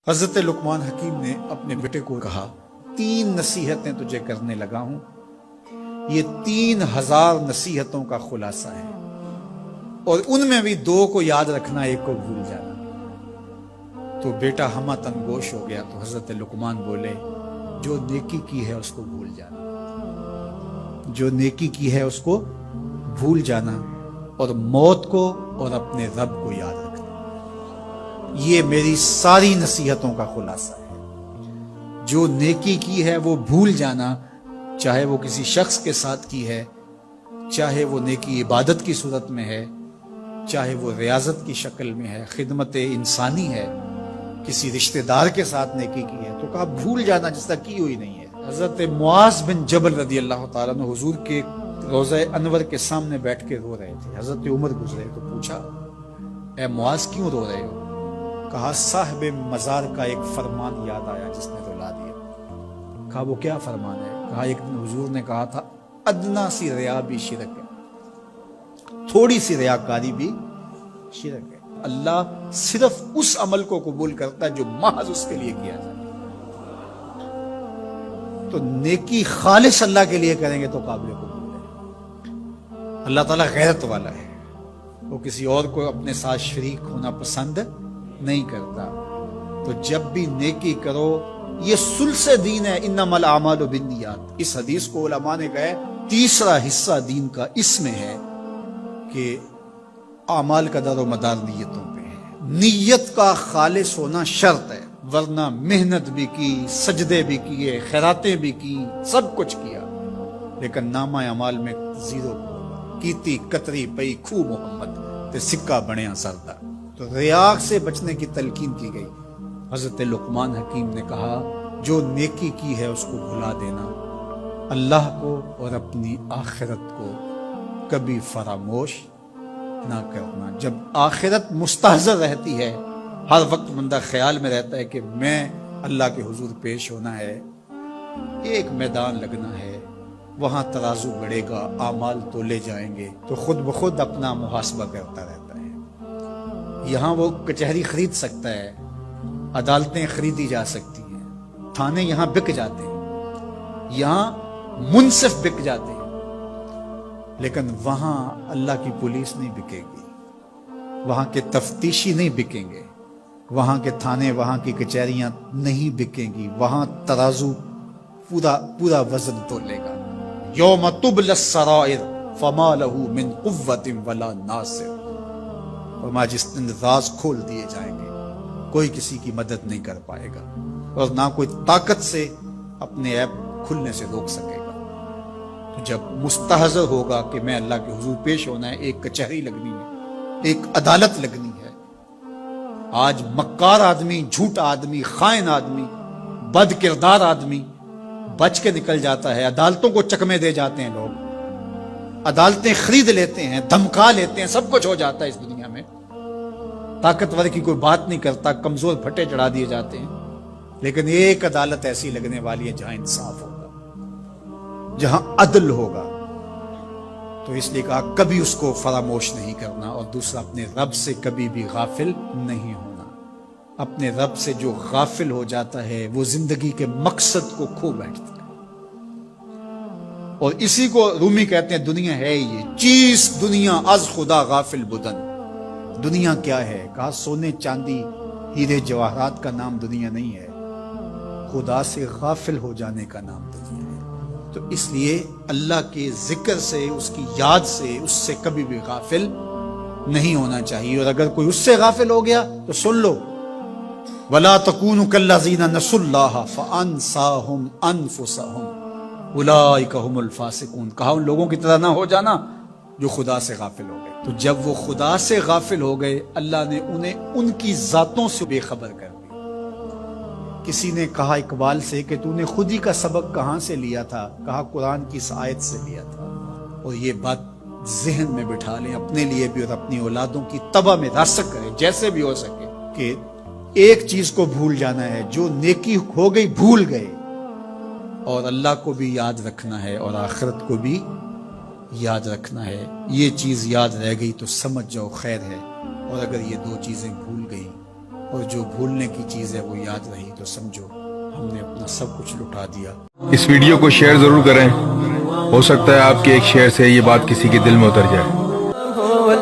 حضرت لقمان حکیم نے اپنے بیٹے کو کہا 3 نصیحتیں تجھے کرنے لگا ہوں، یہ 3000 نصیحتوں کا خلاصہ ہے، اور ان میں بھی 2 کو یاد رکھنا، 1 کو بھول جانا۔ تو بیٹا ہمہ تنگوش ہو گیا، تو حضرت لقمان بولے جو نیکی کی ہے اس کو بھول جانا، جو نیکی کی ہے اس کو بھول جانا، اور موت کو اور اپنے رب کو یاد رکھنا۔ یہ میری ساری نصیحتوں کا خلاصہ ہے۔ جو نیکی کی ہے وہ بھول جانا، چاہے وہ کسی شخص کے ساتھ کی ہے، چاہے وہ نیکی عبادت کی صورت میں ہے، چاہے وہ ریاضت کی شکل میں ہے، خدمت انسانی ہے، کسی رشتہ دار کے ساتھ نیکی کی ہے، تو کہا بھول جانا جس طرح کی ہوئی نہیں ہے۔ حضرت معاذ بن جبل رضی اللہ تعالیٰ عنہ حضور کے روضہ انور کے سامنے بیٹھ کے رو رہے تھے۔ حضرت عمر گزرے تو پوچھا اے معاذ کیوں رو رہے ہو؟ کہا صاحب مزار کا ایک فرمان یاد آیا جس نے رلا دیا۔ کہا وہ کیا فرمان ہے؟ کہا ایک دن حضور نے کہا تھا ادنا سی ریا بھی شرک ہے، تھوڑی سی ریاکاری بھی شرک ہے۔ اللہ صرف اس عمل کو قبول کرتا ہے جو محض اس کے لیے کیا جائے۔ تو نیکی خالص اللہ کے لیے کریں گے تو قابل قبول ہے۔ اللہ تعالیٰ غیرت والا ہے، وہ کسی اور کو اپنے ساتھ شریک ہونا پسند نہیں کرتا۔ تو جب بھی نیکی کرو، یہ سلس دین ہے، انما الاعمال بالنیات۔ اس حدیث کو علماء نے کہا تیسرا حصہ دین کا اس میں ہے کہ اعمال کا دار و مدار نیتوں پہ ہے۔ نیت کا خالص ہونا شرط ہے، ورنہ محنت بھی کی، سجدے بھی کیے، خیراتیں بھی کی، سب کچھ کیا، لیکن نامہ اعمال میں 0 کیتی کتری پئی کھو محمد تے سکہ بنیا سردا۔ تو ریاء سے بچنے کی تلقین کی گئی۔ حضرت لقمان حکیم نے کہا جو نیکی کی ہے اس کو بھلا دینا، اللہ کو اور اپنی آخرت کو کبھی فراموش نہ کرنا۔ جب آخرت مستحضر رہتی ہے، ہر وقت بندہ خیال میں رہتا ہے کہ میں اللہ کے حضور پیش ہونا ہے، ایک میدان لگنا ہے، وہاں ترازو بڑھے گا، اعمال تولے جائیں گے، تو خود بخود اپنا محاسبہ کرتا رہتا ہے۔ یہاں وہ کچہری خرید سکتا ہے، عدالتیں خریدی جا سکتی ہیں، تھانے یہاں بک جاتے ہیں، یہاں منصف بک جاتے ہیں، لیکن وہاں اللہ کی پولیس نہیں بکے گی، وہاں کے تفتیشی نہیں بکیں گے، وہاں کے تھانے، وہاں کی کچہریاں نہیں بکیں گی، وہاں ترازو پورا وزن تولے گا۔ یوم تبلی السرائر فما لہ من قوت ولا ناصر۔ فرمایا جس دن راز کھول دیے جائیں گے، کوئی کسی کی مدد نہیں کر پائے گا، اور نہ کوئی طاقت سے اپنے عیب کھلنے سے روک سکے گا۔ تو جب مستحضر ہوگا کہ میں اللہ کے حضور پیش ہونا ہے، ایک کچہری لگنی ہے، ایک عدالت لگنی ہے۔ آج مکار آدمی، جھوٹا آدمی، خائن آدمی، بد کردار آدمی بچ کے نکل جاتا ہے، عدالتوں کو چکمے دے جاتے ہیں لوگ، عدالتیں خرید لیتے ہیں، دھمکا لیتے ہیں، سب کچھ ہو جاتا ہے اس دنیا میں۔ طاقتور کی کوئی بات نہیں کرتا، کمزور پھٹے چڑھا دیے جاتے ہیں، لیکن ایک عدالت ایسی لگنے والی ہے جہاں انصاف ہوگا، جہاں عدل ہوگا۔ تو اس لیے کہا کبھی اس کو فراموش نہیں کرنا، اور دوسرا اپنے رب سے کبھی بھی غافل نہیں ہونا۔ اپنے رب سے جو غافل ہو جاتا ہے وہ زندگی کے مقصد کو کھو بیٹھتا ہے، اور اسی کو رومی کہتے ہیں دنیا ہے یہ چیز، دنیا از خدا غافل بدن۔ دنیا کیا ہے؟ کہا سونے چاندی ہیرے جواہرات کا نام دنیا نہیں ہے، خدا سے غافل ہو جانے کا نام دنیا ہے۔ تو اس لیے اللہ کے ذکر سے، اس کی یاد سے، اس سے کبھی بھی غافل نہیں ہونا چاہیے، اور اگر کوئی اس سے غافل ہو گیا تو سن لو وَلَا تَكُونُوا كَالَّذِينَ نَسُوا اللَّهَ فَأَنسَاهُمْ أَنفُسَهُمْ أُولَٰئِكَ هُمُ الْفَاسِقُونَ۔ کہا ان لوگوں کی طرح نہ ہو جانا جو خدا سے غافل ہو گئے۔ تو جب وہ خدا سے غافل ہو گئے، اللہ نے انہیں ان کی ذاتوں سے بے خبر کر دیا۔ کسی نے کہا اقبال سے کہ تو نے خود ہی کا سبق کہاں سے لیا تھا؟ کہا قرآن کی اس آیت سے لیا تھا۔ اور یہ بات ذہن میں بٹھا لیں، اپنے لیے بھی اور اپنی اولادوں کی تباہ میں راسک کریں جیسے بھی ہو سکے، کہ ایک چیز کو بھول جانا ہے، جو نیکی ہو گئی بھول گئے، اور اللہ کو بھی یاد رکھنا ہے اور آخرت کو بھی یاد رکھنا ہے. یہ چیز یاد رہ گئی تو سمجھ جاؤ خیر ہے, اور اگر یہ دو چیزیں بھول گئی اور جو بھولنے کی چیز ہے وہ یاد رہی تو سمجھو ہم نے اپنا سب کچھ لٹا دیا. اس ویڈیو کو شیئر ضرور کریں, ہو سکتا ہے آپ کے ایک شیئر سے یہ بات کسی کے دل میں اتر جائے.